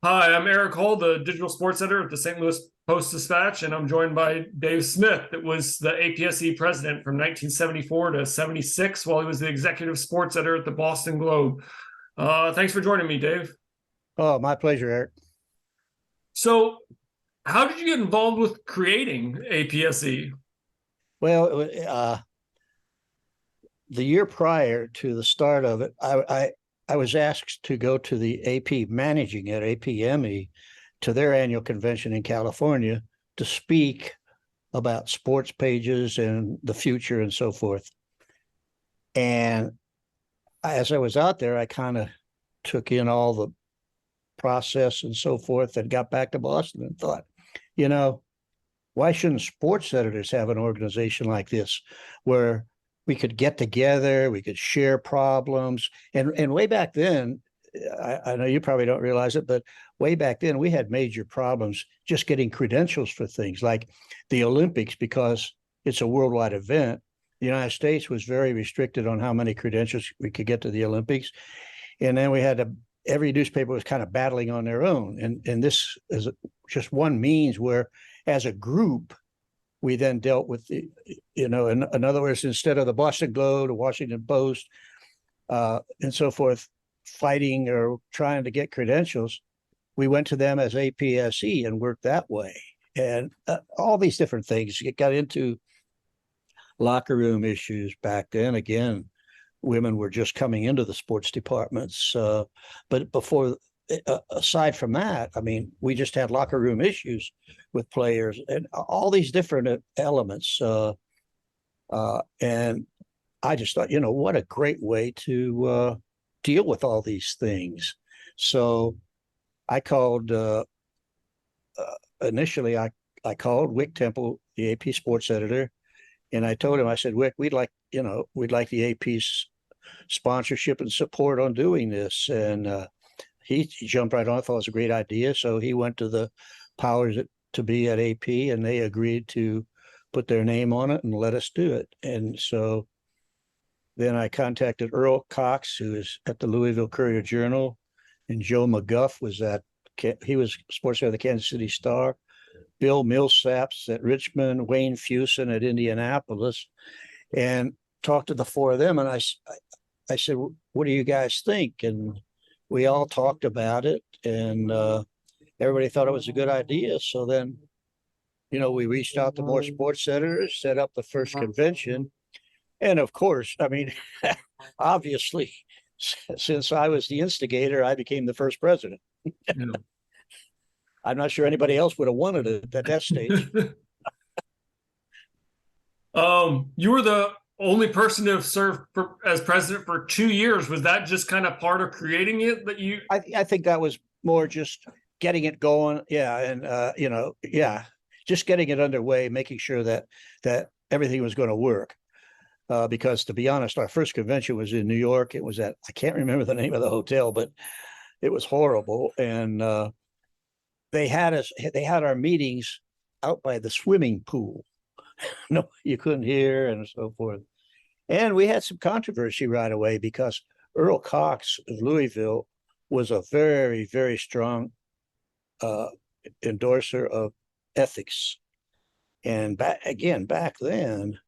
Hi, I'm Erik Hall, the digital sports editor at the St. Louis Post-Dispatch, and I'm joined by Dave Smith, that was the APSE president from 1974 to 76 while he was the executive sports editor at the Boston Globe. Thanks for joining me, Dave. Oh, my pleasure, Erik. So, how did you get involved with creating APSE? Well, the year prior to the start of it, I was asked to go to the AP managing at APME to their annual convention in California to speak about sports pages and the future and so forth. And as I was out there, I kind of took in all the process and so forth and got back to Boston and thought, you know, why shouldn't sports editors have an organization like this where we could get together, we could share problems? And way back then, I know you probably don't realize it, but way back then we had major problems just getting credentials for things like the Olympics, because it's a worldwide event. The United States was very restricted on how many credentials we could get to the Olympics. And then we had to, every newspaper was kind of battling on their own. And this is just one means where, as a group, we then dealt with the, in other words, instead of the Boston Globe, the Washington Post, and so forth, fighting or trying to get credentials, we went to them as APSE and worked that way. And all these different things. It got into locker room issues back then. Again, women were just coming into the sports departments. But before, aside from that, I mean, we just had locker room issues with players and all these different elements. And I just thought, what a great way to deal with all these things. So I called, initially, I called Wick Temple, the AP sports editor, and I told him, I said, Wick, we'd like the AP's sponsorship and support on doing this. And he jumped right on, thought it was a great idea. So he went to the powers to be at AP, and they agreed to put their name on it and let us do it. And so then I contacted Earl Cox, who is at the Louisville Courier-Journal, and Joe McGuff he was sports editor of the Kansas City Star, Bill Millsaps at Richmond, Wayne Fuson at Indianapolis, and talked to the four of them. And I said, what do you guys think? And we all talked about it, and everybody thought it was a good idea. So then, we reached out to more sports editors, set up the first convention. And of course, I mean, obviously, since I was the instigator, I became the first president. Yeah. I'm not sure anybody else would have wanted it at that stage. You were the only person to have served as president for 2 years. Was that just kind of part of creating it that you? I think that was more just getting it going. Yeah. And, just getting it underway, making sure that everything was going to work. Because to be honest, our first convention was in New York. It was I can't remember the name of the hotel, but it was horrible. And they had our meetings out by the swimming pool. No, you couldn't hear and so forth. And we had some controversy right away because Earl Cox of Louisville was a very, very strong endorser of ethics. And back then,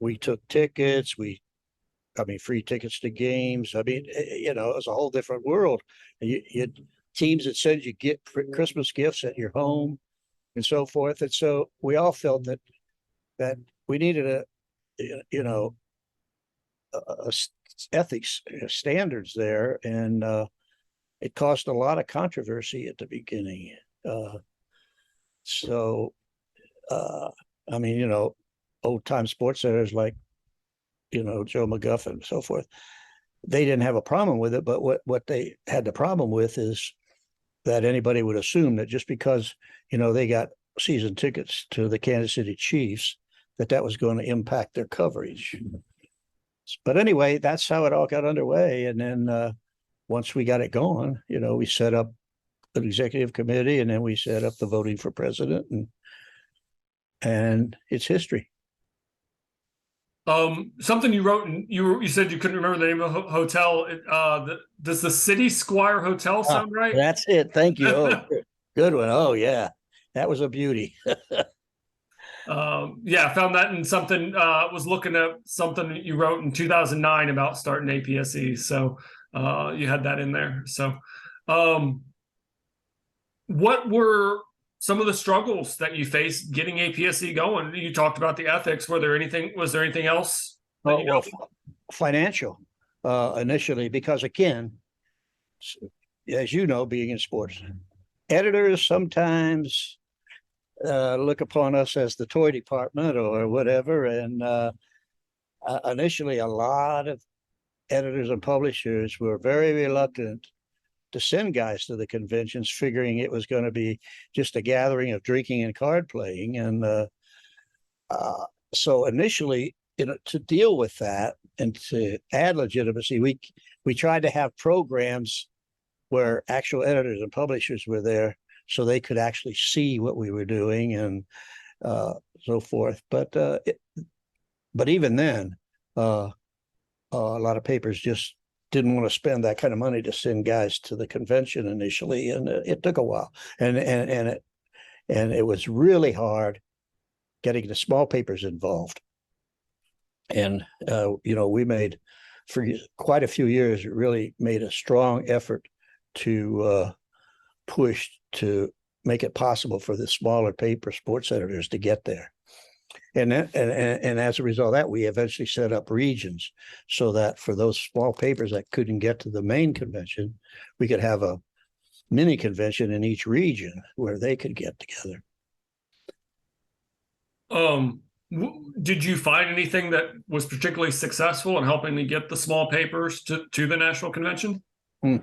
we took tickets, free tickets to games. I mean, it was a whole different world. You had teams that said you get Christmas gifts at your home and so forth. And so we all felt that we needed a ethics standards there. And it caused a lot of controversy at the beginning. Old time sports editors like, Joe McGuff and so forth, they didn't have a problem with it. But what they had the problem with is that anybody would assume that just because, they got season tickets to the Kansas City Chiefs, that was going to impact their coverage. But anyway, that's how it all got underway. And then once we got it going, we set up an executive committee, and then we set up the voting for president, and it's history. Something you wrote, and you said you couldn't remember the name of the hotel. Does the City Squire Hotel Ah, sound right? that's it. Thank you. Oh, good one. Oh, yeah. That was a beauty. Yeah, I found that in something. Was looking at something that you wrote in 2009 about starting APSE. So you had that in there. So, um, what were some of the struggles that you faced getting APSE going? You talked about the ethics. Was there anything else that Oh, you well, know? financial initially, because again, as you know, being in sports, editors sometimes look upon us as the toy department or whatever. And initially, a lot of editors and publishers were very reluctant to send guys to the conventions, figuring it was going to be just a gathering of drinking and card playing. And uh, so initially, to deal with that and to add legitimacy, we tried to have programs where actual editors and publishers were there so they could actually see what we were doing and so forth. But even then, a lot of papers just didn't want to spend that kind of money to send guys to the convention initially, and it took a while, and it was really hard getting the small papers involved. And we made for quite a few years really made a strong effort to push to make it possible for the smaller paper sports editors to get there. And as a result of that, we eventually set up regions so that for those small papers that couldn't get to the main convention, we could have a mini convention in each region where they could get together. Um, did you find anything that was particularly successful in helping to get the small papers to the national convention? Hmm.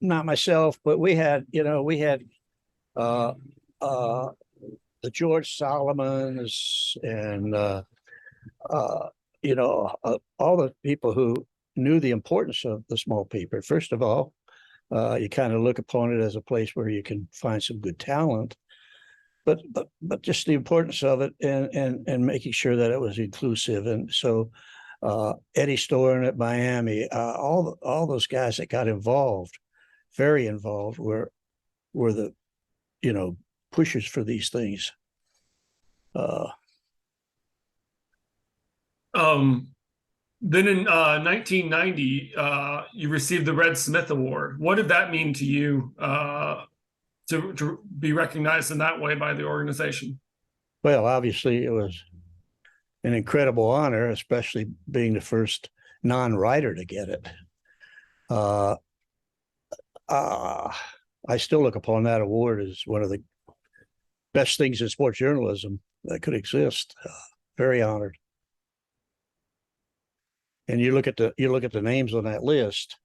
Not myself, but we had uh, uh, the George Solomons and all the people who knew the importance of the small paper. First of all, you kind of look upon it as a place where you can find some good talent, but just the importance of it and making sure that it was inclusive. And so Eddie Storen at Miami, all those guys that got involved, very involved, were the pushers for these things. Uh, Um, then in 1990, you received the Red Smith Award. What did that mean to you to be recognized in that way by the organization? well, obviously, it was an incredible honor, especially being the first non-writer to get it. Uh, uh, I still look upon that award as one of the best things in sports journalism that could exist. Very honored. And you look at the names on that list.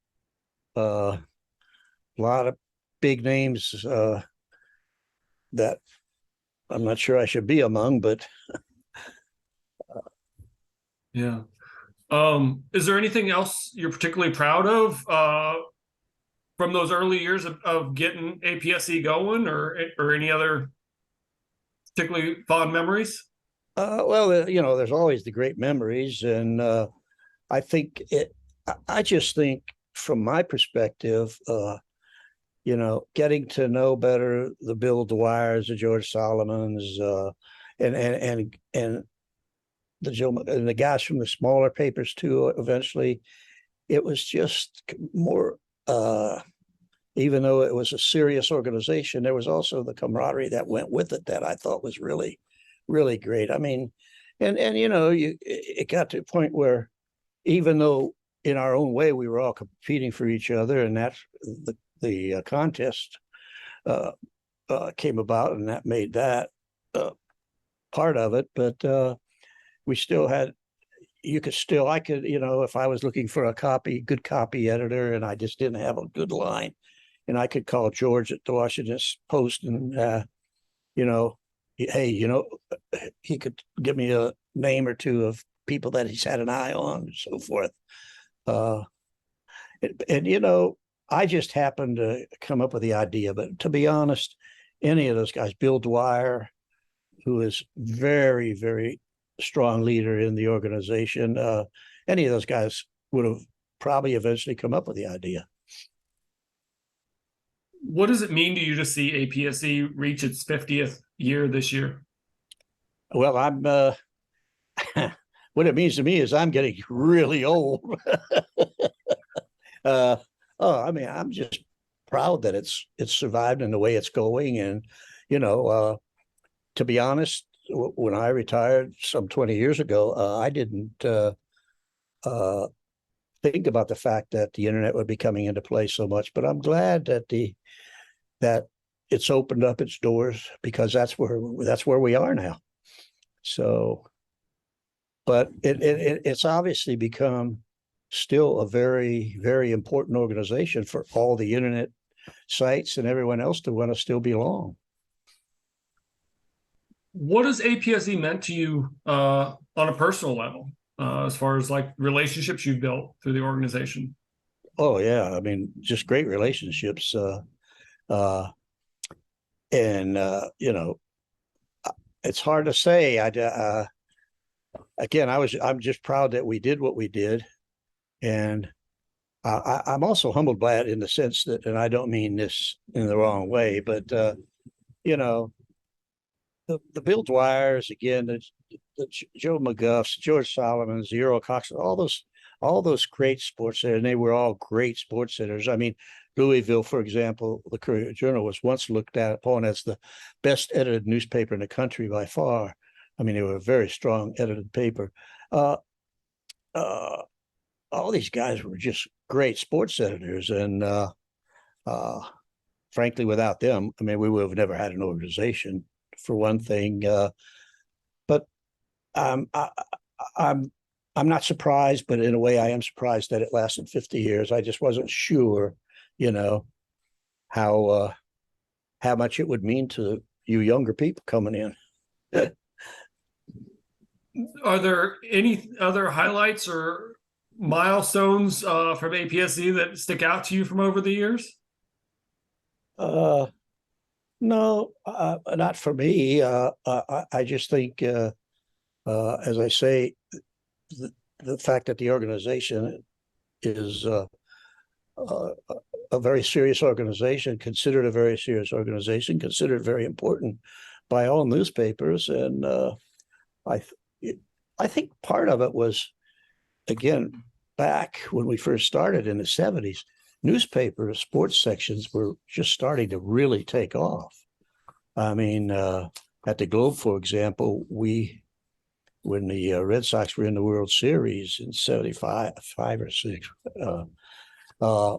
A lot of big names that I'm not sure I should be among, but Yeah. Is there anything else you're particularly proud of from those early years of getting APSE going, or any other particularly fond memories? well, there's always the great memories, and I think it. I just think, from my perspective, getting to know better the Bill Dwyers, the George Solomons, and the Joe and the guys from the smaller papers too. Eventually, it was just more. Even though it was a serious organization, there was also the camaraderie that went with it that I thought was really, really great. I mean, and it got to a point where even though in our own way we were all competing for each other, and that's the contest came about, and that made that part of it. But we still had. I could, if I was looking for a good copy editor, and I just didn't have a good line, and I could call George at the Washington Post and, hey, he could give me a name or two of people that he's had an eye on and so forth. Uh, and I just happened to come up with the idea. But to be honest, any of those guys, Bill Dwyer, who is very, very strong leader in the organization. Any of those guys would have probably eventually come up with the idea. What does it mean to you to see APSE reach its 50th year this year? Well, I'm what it means to me is I'm getting really old. uh, oh, I mean, I'm just proud that it's survived in the way it's going. And you know, to be honest, when I retired some 20 years ago, I didn't think about the fact that the internet would be coming into play so much. But I'm glad that that it's opened up its doors, because that's where we are now. So, but it's obviously become still a very, very important organization for all the internet sites and everyone else to want to still belong. What has APSE meant to you on a personal level, as far as like relationships you've built through the organization? Oh yeah, I mean, just great relationships. And you know, it's hard to say. Again, I'm just proud that we did what we did, and I'm also humbled by it in the sense that, and I don't mean this in the wrong way, but you know, the Bill Dwyers, again, the Joe McGuffs, George Solomons, the Earl Cox, all those great sports editors, and they were all great sports editors. I mean, Louisville, for example, the Courier Journal was once looked at upon as the best edited newspaper in the country by far. I mean, they were a very strong edited paper. Uh, uh, all these guys were just great sports editors, and frankly, without them, I mean, we would have never had an organization, for one thing. But um, I, I'm I'm not surprised, but in a way, I am surprised that it lasted 50 years. I just wasn't sure, you know, how much it would mean to you younger people coming in. Are there any other highlights or milestones from APSE that stick out to you from over the years? Uh, no, not for me. I just think, as I say, the fact that the organization is uh, a very serious organization, considered a very serious organization, considered very important by all newspapers, and I, I think part of it was, again, back when we first started in the 70s, newspaper sports sections were just starting to really take off. I mean, at the Globe, for example, when the Red Sox were in the World Series in 75, 5 or 6, uh,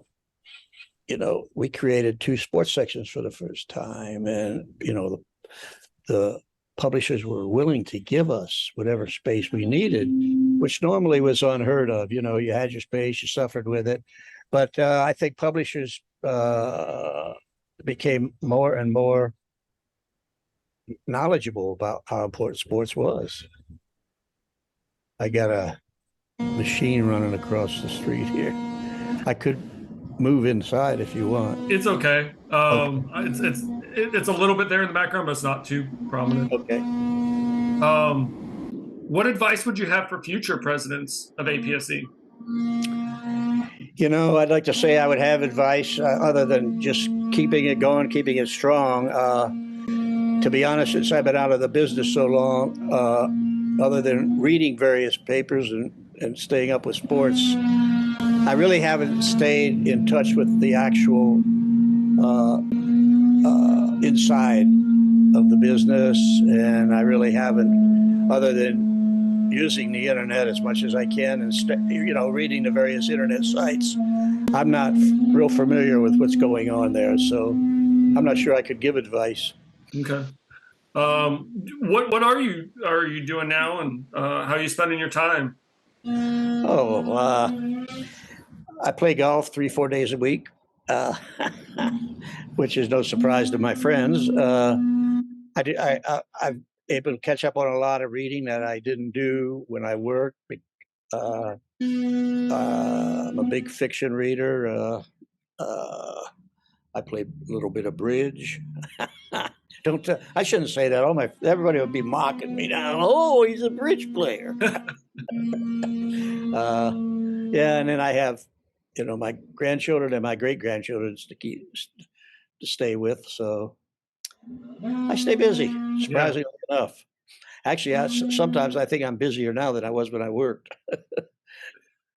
you know, we created 2 sports sections for the first time. And, you know, the publishers were willing to give us whatever space we needed, which normally was unheard of. You know, you had your space, you suffered with it. But I think publishers became more and more knowledgeable about how important sports was. I got a machine running across the street here. I could move inside if you want. It's okay. Okay. It's a little bit there in the background, but it's not too prominent. Okay. Um, what advice would you have for future presidents of APSE? You know, I'd like to say I would have advice other than just keeping it going, keeping it strong. To be honest, since I've been out of the business so long, other than reading various papers and staying up with sports, I really haven't stayed in touch with the actual inside of the business. And I really haven't, other than using the internet as much as I can and, you know, reading the various internet sites. I'm not real familiar with what's going on there. So I'm not sure I could give advice. Okay. What are you doing now, and how are you spending your time? Oh, I play golf 3-4 days a week, which is no surprise to my friends. I'm able to catch up on a lot of reading that I didn't do when I worked. I'm a big fiction reader. I play a little bit of bridge. Don't I shouldn't say that. Everybody would be mocking me now. Oh, he's a bridge player. Yeah, and then I have, my grandchildren and my great grandchildren to stay with. So I stay busy, surprisingly enough. Actually, sometimes I think I'm busier now than I was when I worked.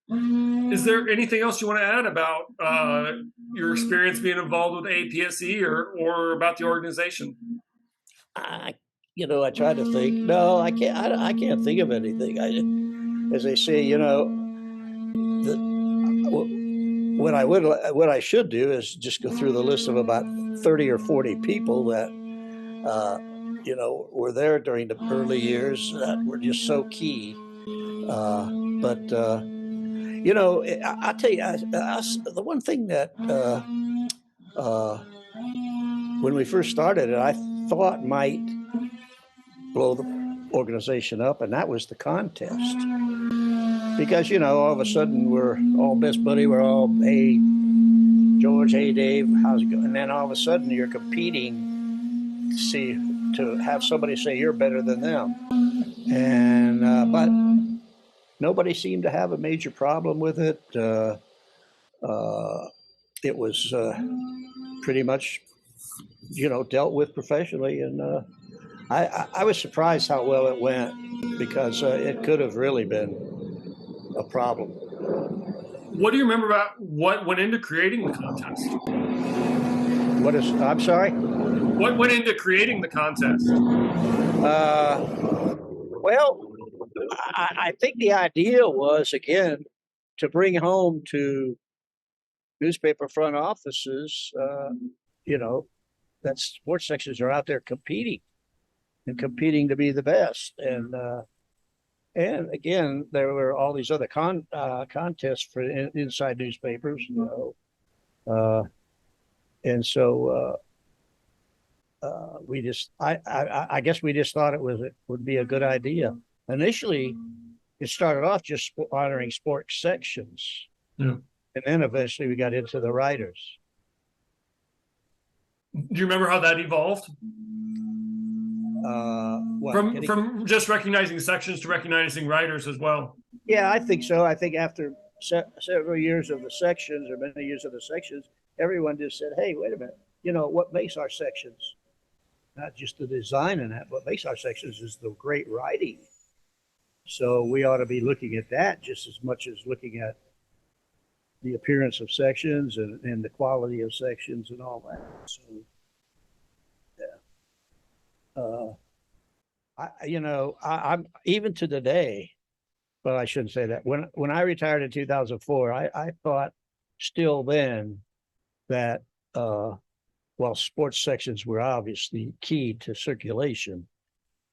Is there anything else you want to add about your experience being involved with APSE or about the organization? I try to think. No, I can't. I can't think of anything. As they say, what I should do is just go through the list of about 30 or 40 people that were there during the early years that were just so key. But I'll tell you, the one thing that when we first started it, I thought might blow the organization up, and that was the contest. Because all of a sudden we're all best buddy, we're all, hey George, hey Dave, how's it going? And then all of a sudden you're competing to have somebody say you're better than them. And but nobody seemed to have a major problem with it. It was pretty much dealt with professionally, and I was surprised how well it went, because it could have really been a problem. What do you remember about what went into creating the contest? I'm sorry? What went into creating the contest? Well, I think the idea was, again, to bring home to newspaper front offices, that sports sections are out there competing to be the best. And again, there were all these other contests for inside newspapers, and so I guess we just thought it would be a good idea. Initially, it started off just honoring sports sections, and then eventually we got into the writers. Do you remember how that evolved? From just recognizing sections to recognizing writers as well. Yeah, I think so. I think after several years of the sections, or many years of the sections, everyone just said, hey, wait a minute, what makes our sections, not just the design and that, what makes our sections is the great writing. So we ought to be looking at that just as much as looking at the appearance of sections and the quality of sections and all that. So I'm even to today, but I shouldn't say that. When I retired in 2004, I thought still then that while sports sections were obviously key to circulation,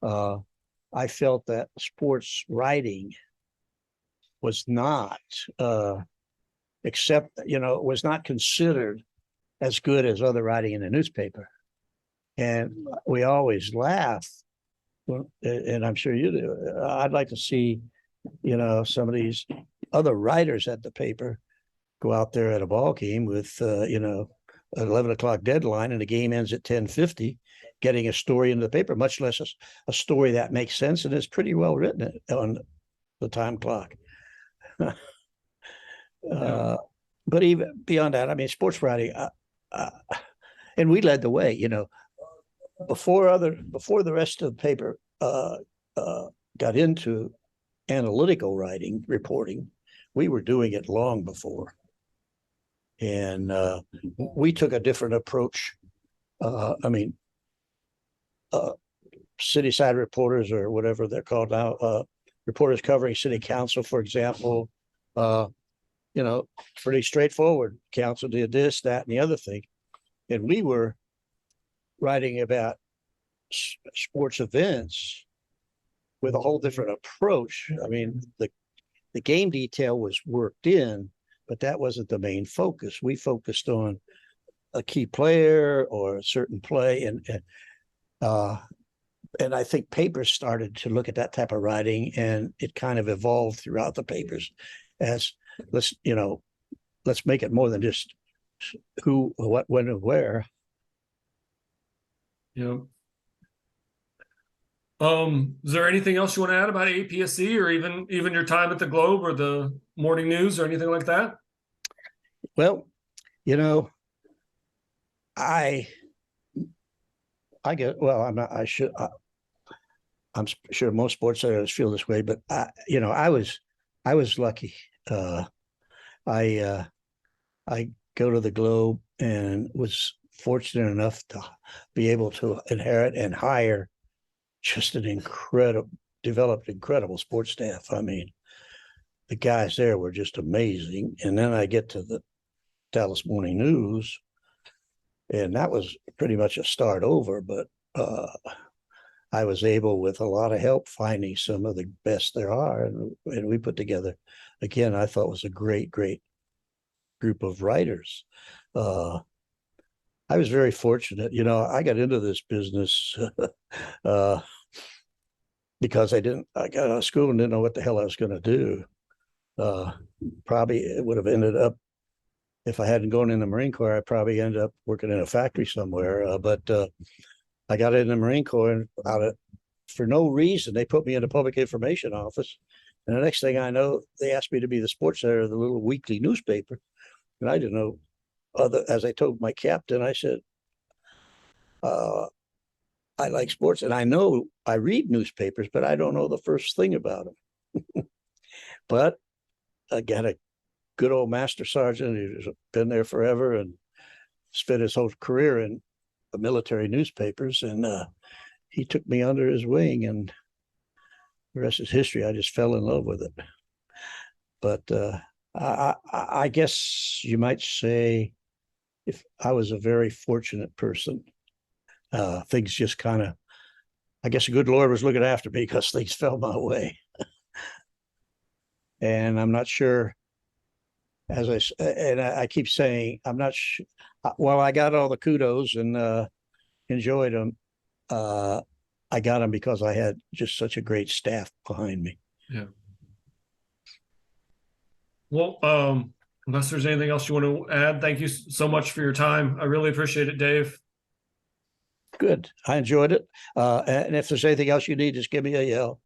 I felt that sports writing was not was not considered as good as other writing in the newspaper. And we always laugh, and I'm sure you do. I'd like to see, some of these other writers at the paper go out there at a ball game with, an 11 o'clock deadline, and the game ends at 10:50, getting a story into the paper, much less a story that makes sense and is pretty well written on the time clock. But even beyond that, I mean, sports writing, and we led the way, before the rest of the paper got into analytical writing, reporting, we were doing it long before. And we took a different approach. City side reporters, or whatever they're called now, reporters covering city council, for example, pretty straightforward. Council did this, that, and the other thing. And we were writing about sports events with a whole different approach. I mean, the game detail was worked in, but that wasn't the main focus. We focused on a key player or a certain play, and I think papers started to look at that type of writing, and it kind of evolved throughout the papers as let's make it more than just who, what, when, and where. Yeah. Is there anything else you want to add about APSE or even your time at the Globe or the Morning News or anything like that? Well, you know, I I get well. I'm not. I should. I'm sure most sports editors feel this way, but I was lucky. I I go to the Globe and was fortunate enough to be able to inherit and hire just an developed incredible sports staff. I mean, the guys there were just amazing. And then I get to the Dallas Morning News, and that was pretty much a start over. But I was able, with a lot of help, finding some of the best there are, and we put together, again, I thought was a great group of writers. I was very fortunate. I got into this business because I got out of school and didn't know what the hell I was going to do. Probably it would have ended up, if I hadn't gone in the Marine Corps, I probably ended up working in a factory somewhere. But I got in the Marine Corps, and for no reason, they put me in the public information office. And the next thing I know, they asked me to be the sports editor of the little weekly newspaper. And I didn't know as I told my captain, I said, I like sports, and I read newspapers, but I don't know the first thing about them. But I got a good old master sergeant who's been there forever and spent his whole career in the military newspapers, and he took me under his wing, and the rest is history. I just fell in love with it. But I guess you might say, if I was a very fortunate person, things just kind of, I guess the good Lord was looking after me because things fell my way. And I'm not sure, I keep saying, I'm not sure. Well, I got all the kudos and enjoyed them. I got them because I had just such a great staff behind me. Yeah. Well, unless there's anything else you want to add, thank you so much for your time. I really appreciate it, Dave. Good. I enjoyed it. And if there's anything else you need, just give me a yell.